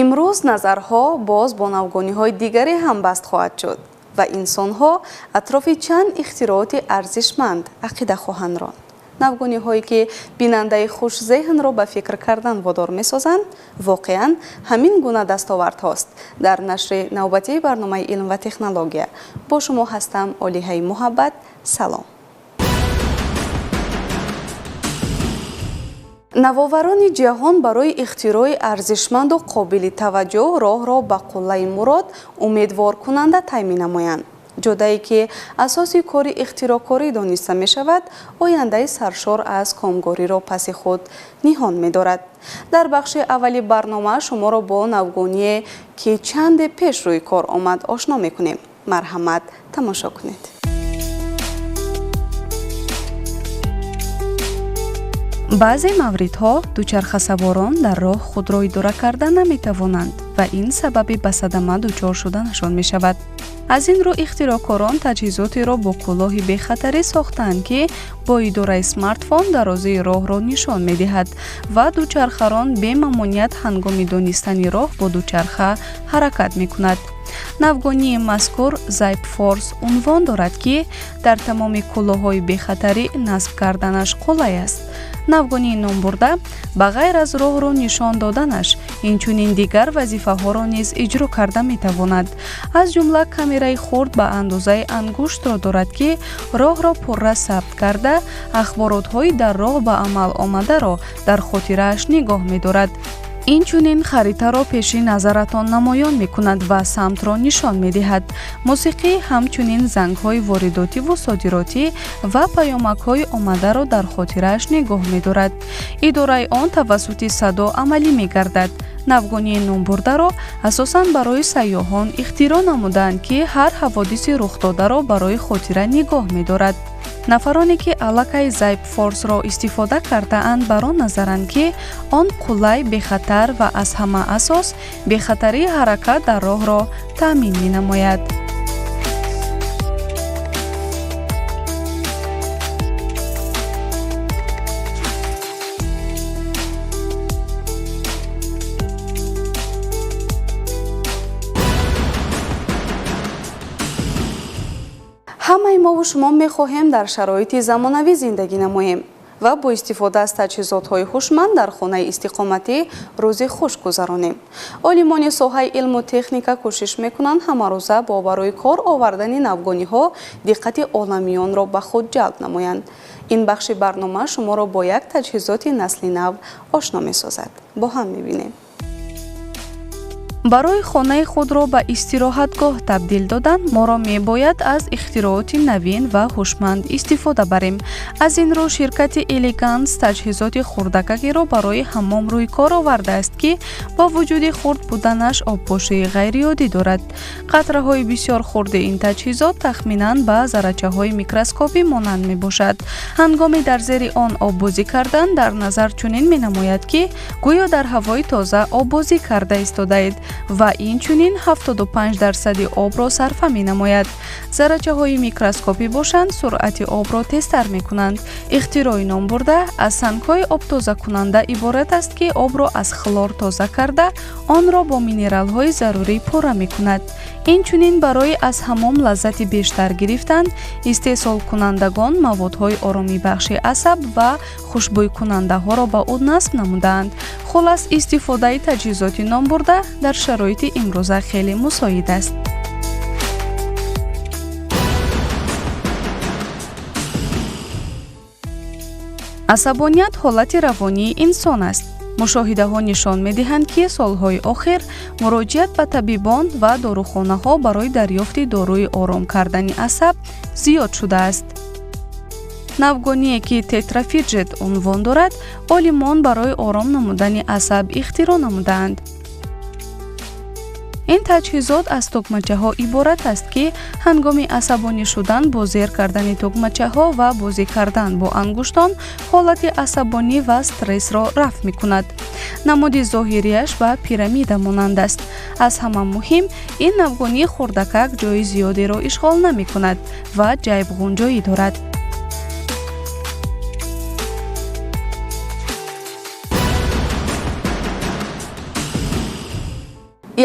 имрӯз назарҳо боз бо навгониҳои дигаре ҳам баст хоҳад шуд ва инсонҳо атрофи чанд ихтирооти арзишманд ақида хоҳанд ронд. навгониҳое ки бинандаи хушзеҳнро ба фикр кардан водор месозанд, воқеан ҳамин гуна дастовардҳост. дар нашри навбатии барномаи илм ва технология бо шумо ҳастам Олиҳаи муҳаббат. Салом. навоварони ҷаҳон барои ихтирои арзишманду қобили таваҷҷӯҳ роҳро ба қуллаи мурод умедворкунанда тай менамоянд. ҷодае ки асоси кори ихтирокорӣ дониста мешавад, ояндаи саршор аз комгориро паси худ ниҳон медорад. дар бахши аввали барнома шуморо бо навгоние ки чанде пеш рӯи кор омад ошно мекунем. марҳамат, тамошо кунед. баъзе мавридҳо дучархасаворон дар роҳ худро идора карда наметавонанд ва ин сабаби ба садама дучор шуданашон мешавад. аз ин рӯ ихтирокорон таҷҳизотеро бо кӯлоҳи бехатарӣ сохтаанд ки бо идораи смартфон дарозии роҳро нишон медиҳад ва дучархарон бемамоният ҳангоми донистани роҳ бо дучарха ҳаракат мекунад. навгонии мазкур Zip Force унвон дорад ки дар тамоми кӯлоҳҳои бехатарӣ насб карданаш қулай аст. навгонии номбурда ба ғайр аз роҳро нишон доданаш инчунин дигар вазифаҳоро низ иҷро карда метавонад. аз ҷумла камераи хурд ба андозаи ангуштро дорад ки роҳро пурра сабт карда ахборотҳои дар роҳ ба амал омадаро дар хотирааш нигоҳ медорад. инчунин харитаро пеши назаратон намоён мекунад ва самтро нишон медиҳад. мусиқӣ ҳамчунин зангҳои воридотиву содиротӣ ва паёмакҳои омадаро дар хотирааш нигоҳ медорад. идораи он тавассути садо амалӣ мегардад. навгонии номбурдаро асосан барои сайёҳон ихтироъ намуданд ки ҳар ҳаводиси рухдодаро барои хотира нигоҳ медорад. нафароне ки аллакай Zip Force-ро истифода кардаанд бар он назаранд ки он қулай, бехатар ва аз ҳама асос бехатарии ҳаракат дар роҳро таъмин менамояд. ҳамаи мову шумо мехоҳем дар шароити замонавӣ зиндагӣ намоем ва бо истифода аз таҷҳизотҳои ҳушманд дар хонаи истиқоматӣ рӯзи хуш гузаронем. олимони соҳаи илму техника кӯшиш мекунанд ҳамарӯза бо барои кор овардани навгониҳо диққати оламиёнро ба худ ҷалб намоянд. ин бахши барнома шуморо бо як таҷҳизоти насли нав ошно месозад. бо ҳам мебинем. барои хонаи худро ба истироҳатгоҳ табдил додан моро мебояд аз ихтироъоти навин ва ҳушманд истифода барем. аз ин рӯ ширкати Elegance таҷҳизоти хурдакакиро барои ҳаммом рӯи кор овардааст ки бо вуҷуди хурд буданаш обпошии ғайриоддӣ дорад. қатраҳои бисёр хурди ин таҷҳизот тахминан ба заррачаҳои микроскопӣ монанд мебошад. ҳангоми дар зери он оббозӣ кардан дар назар чунин менамояд ки гӯё дар ҳавои тоза оббозӣ карда истодаед ва инчунин 75% обро сарфа менамояд. заррачаҳои микроскопӣ бошанд суръати обро тезтар мекунанд. ихтирои ном бурда аз сангҳои обтозакунанда иборат аст ки обро аз хлор тоза карда онро бо минералҳои зарурӣ пурра мекунад. инчунин барои аз ҳаммом лаззати бештар гирифтан истеҳсолкунандагон маводҳои оромибахши асаб ва хушбӯйкунандаҳоро ба ӯ насб намудаанд. хулас истифодаи таҷҳизоти номбурда дар шароити имрӯза хеле мусоид аст. асабоният ҳолати равонии инсон аст. мушоҳидаҳо нишон медиҳанд ки солҳои охир муроҷиат ба табибон ва дорухонаҳо барои дарёфти дорӯи ором кардани асаб зиёд шудааст. навгоние ки тетрафиджет унвон дорад, олимон барои ором намудани асаб ихтироъ намудаанд. ин таҷҳизот аз тугмачаҳо иборат аст ки ҳангоми асабонӣ шудан бо зер кардани тугмачаҳо ва бозӣ кардан бо ангуштон ҳолати асабонӣ ва стрессро рафъ мекунад. намуди зоҳирияш ба пирамида монанд аст. аз ҳама муҳим, ин навгонии хурдакак ҷои зиёдеро ишғол намекунад ва ҷайбғунҷоӣ дорад.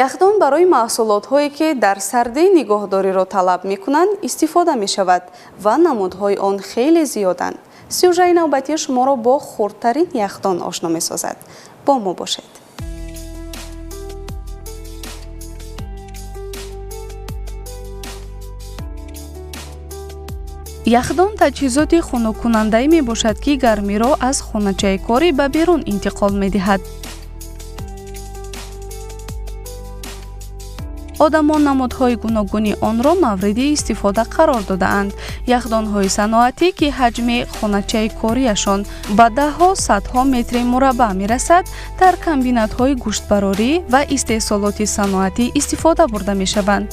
яхдон барои маҳсулотҳое ки дар сардӣ нигоҳдориро талаб мекунанд истифода мешавад ва намудҳои он хеле зиёданд. сюжаи навбатӣ шуморо бо хурдтарин яхдон ошно месозад. бо мо бошед. яхдон таҷҳизоти хунуккунандае мебошад ки гармиро аз хоначаи корӣ ба берун интиқол медиҳад. одамон намудҳои гуногуни онро мавриди истифода қарор додаанд. яхдонҳои саноатӣ ки ҳаҷми хоначаи корияшон ба даҳҳо садҳо метри мураббаъ мерасад, дар комбинатҳои гӯштбарорӣ ва истеҳсолоти саноатӣ истифода бурда мешаванд.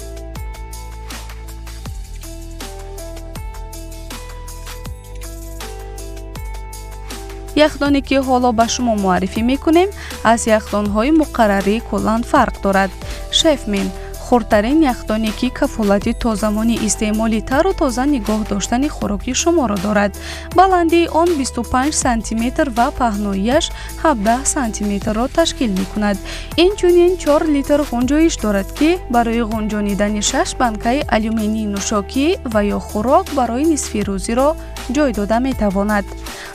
яхдоне ки ҳоло ба шумо муаррифӣ мекунем, аз яхдонҳои муқаррарӣ куллан фарқ дорад. шефмен хурдтарин яхдоне ки кафолати тозамони истеъмоли тару тоза нигоҳ доштани хӯроки шуморо дорад. баландии он 25 сантиметр ва паҳноияш 17 сантиметрро ташкил мекунад. инчунин 4 литр ғунҷоиш дорад ки барои ғунҷонидани 6 банкаи алюминии нӯшокӣ ва ё хӯрок барои нисфи рӯзиро ҷой дода метавонад.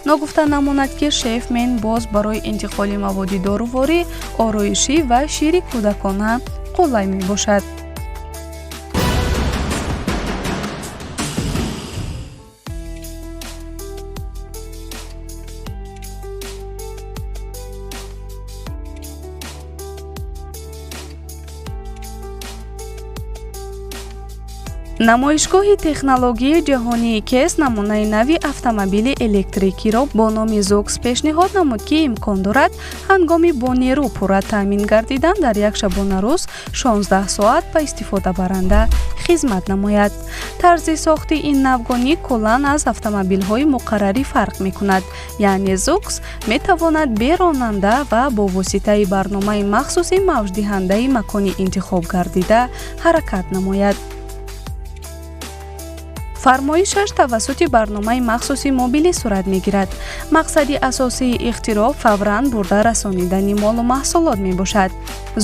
ногуфта намонад ки шефмен боз барои интиқоли маводи доруворӣ, ороишӣ ва шири кӯдакона қулай мебошад. намоишгоҳи технологияи ҷаҳонии кес намунаи нави автомобили электрикиро бо номи Zoox пешниҳод намуд, ки имкон дорад ҳангоми бо нерӯ пурра таъмин гардидан дар як шабонарӯз 16 соат ба истифодабаранда хизмат намояд. тарзи сохти ин навгонӣ куллан аз автомобилҳои муқаррарӣ фарқ мекунад, яъне Zoox метавонад бе ронанда ва бо воситаи барномаи махсуси мавҷдиҳандаи макони интихоб гардида ҳаракат намояд. фармоишаш тавассути барномаи махсуси мобилӣ сурат мегирад. мақсади асосии ихтироъ фавран бурда расонидани молу маҳсулот мебошад.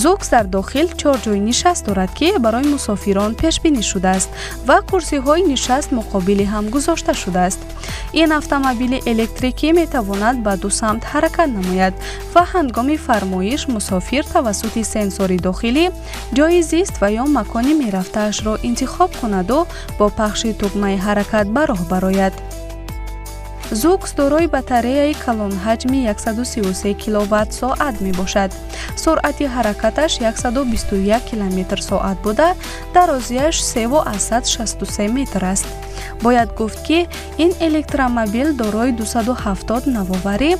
Zoox дар дохил 4 ҷойи нишаст дорад, ки барои мусофирон пешбинӣ шудааст ва курсиҳои нишаст муқобили ҳам гузошта шудааст. ин автомобили электрикӣ метавонад ба ду самт ҳаракат намояд ва ҳангоми фармоиш мусофир тавассути сенсори дохилӣ ҷойи зист ва ё макони мерафтаашро интихоб кунаду бо пахши тугмаи ҳаракат ба роҳ барояд. Zoox дорои батареяи калонҳаҷми 133 киловатт-соат мебошад. суръати ҳаракаташ 121 км/соат буда, дарозияш 3,63 метр аст. бояд гуфт, ки ин электромобил дорои 270 навоварӣ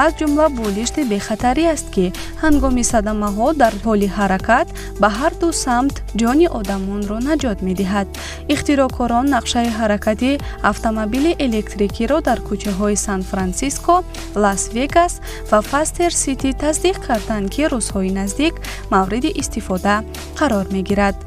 аз ҷумла болишти бехатарӣ аст, ки ҳангоми садамаҳо дар ҳоли ҳаракат ба ҳар ду самт ҷони одамонро наҷот медиҳад. ихтироъкорон нақшаи ҳаракати автомобили электрикиро дар кӯчаҳои Сан-Франсиско, Лас-Вегас ва Фастер Сити тасдиқ карданд, ки рӯзҳои наздик мавриди истифода қарор мегирад.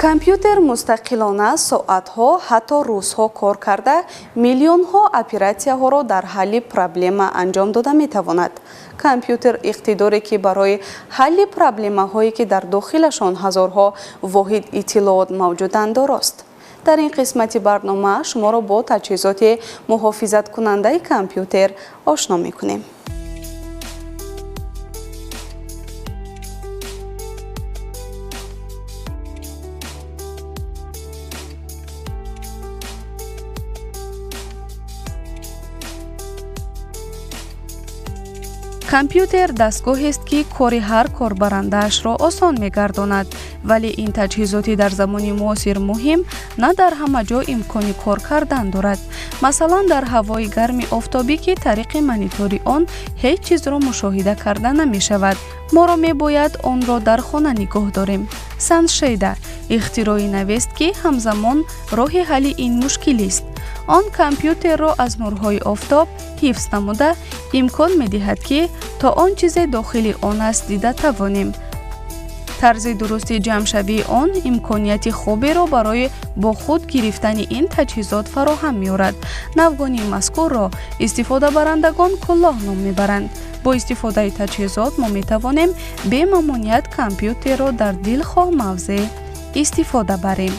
компютер мустақилона соатҳо ҳатто рӯзҳо кор карда миллионҳо оператсияҳоро дар ҳалли проблема анҷом дода метавонад. компютер иқтидоре ки барои ҳалли проблемаҳое ки дар дохилашон ҳазорҳо воҳид иттилоот мавҷуданд дорост. дар ин қисмати барнома шуморо бо таҷҳизоти муҳофизаткунандаи компютер ошно мекунем. компютер дастгоҳест, ки кори ҳар корбарандаашро осон мегардонад, вале ин таҷҳизоти дар замони муосир муҳим на дар ҳама ҷо имкони кор кардан дорад. масалан дар ҳавои гарми офтобӣ, ки тариқи монитори он ҳеҷ чизро мушоҳида карда намешавад. моро мебояд онро дар хона нигоҳ дорем. Саншейда ихтирои навест, ки ҳамзамон роҳи ҳалли ин мушкилист. он компьютерро аз нурҳои офтоб ҳифз намуда имкон медиҳад ки то он чизе дохили он аст дида тавонем. тарзи дурусти ҷамъшавии он имконияти хуберо барои бо худ гирифтани ин таҷҳизот фароҳам меорад. Навгонии мазкурро истифодабарандагон кӯлоҳ ном мебаранд. бо истифодаи таҷҳизот мо метавонем бе мамоният компьютерро дар дилхоҳ мавзеъ истифода барем.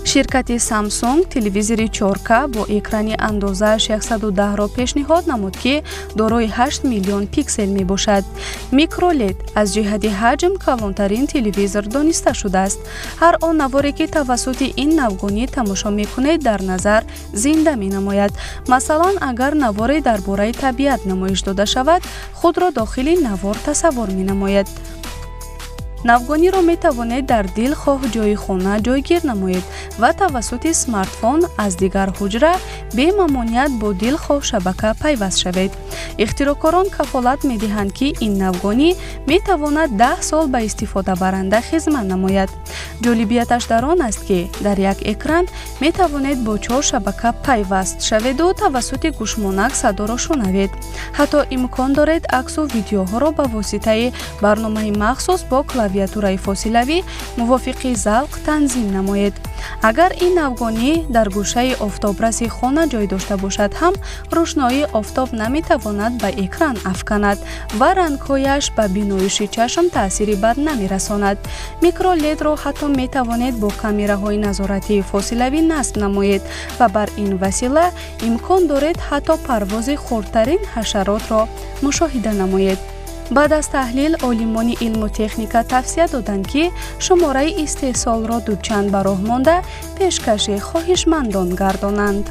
ширкати Samsung телевизори 4K бо экрани андозааш 110-ро пешниҳод намуд, ки дорои 8 миллион пиксел мебошад. Микролед аз ҷиҳати ҳаҷм калонтарин телевизор дониста шудааст. ҳар он наворе ки тавассути ин навгонӣ тамошо мекунед дар назар зинда менамояд. Масалан, агар наворе дар бораи табиат намоиш дода шавад, худро дохили навор тасаввур менамояд. навгониро метавонед дар дил хоҳ ҷои хона ҷойгир намоед ва тавассути смартфон аз дигар ҳуҷра бе мамоният бо дил хоҳ шабака пайваст шавед. ихтироъкорон кафолат медиҳанд, ки ин навгонӣ метавонад 10 сол ба истифодабаранда хизмат намояд. ҷолибияташ дар он аст, ки дар як экран метавонед бо 4 шабака пайваст шаведу тавассути гӯшмонак садоро шунавед. ҳатто имкон доред аксу видеоҳоро ба воситаи барномаи махсус бо клавиатураи фосилавӣ мувофиқи завқ танзим намоед. агар ин навгонӣ дар гӯшаи офтобраси хона ҷой дошта бошад ҳам рӯшноии офтоб наметавонад ба экран афканад ва рангҳояш ба биноиши чашм таъсири бад намерасонад. Микроледро ҳатто метавонед бо камераҳои назоратии фосилавӣ насб намоед ва бар ин васила имкон доред ҳатто парвози хурдтарин ҳашаротро мушоҳида намоед. баъд аз таҳлил, олимони илму техника тавсия доданд, ки шумораи истеҳсолро дучанд ба роҳ монда пешкаши хоҳишмандон гардонанд.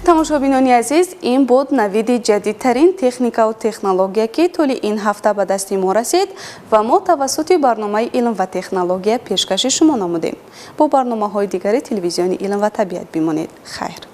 тамошобинони азиз, ин буд навиди ҷадидтарин техникаву технология, ки тӯли ин ҳафта ба дасти мо расид ва мо тавассути барномаи илм ва технология пешкаши шумо намудем. бо барномаҳои дигари телевизиони илм ва табиат бимонед. хайр.